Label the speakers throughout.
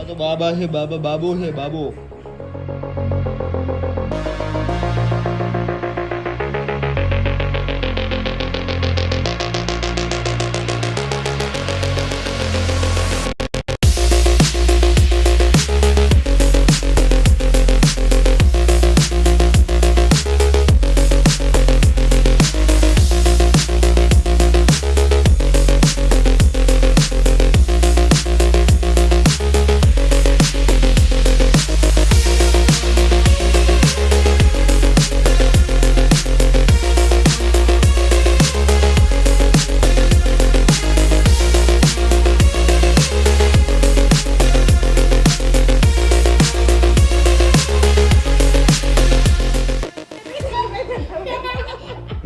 Speaker 1: તો બાબા છે બાબા બાબો છે બાબો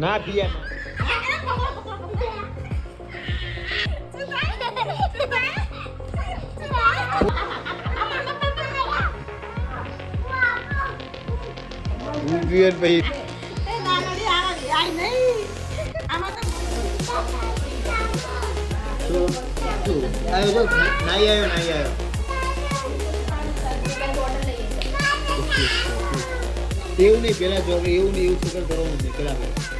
Speaker 1: ના પિયા પિયર ભાઈ આવ્યો આવ્યો એવું નહીં પેલા જો એવું નહીં એવું સુગર કરવાનું નહીં પેલા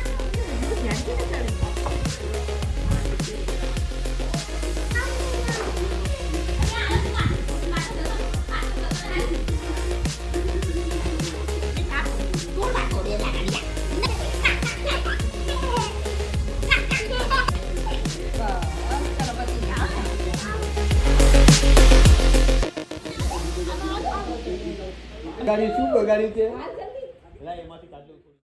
Speaker 1: ગાડી શું બગાડી છે એમાંથી કાઢો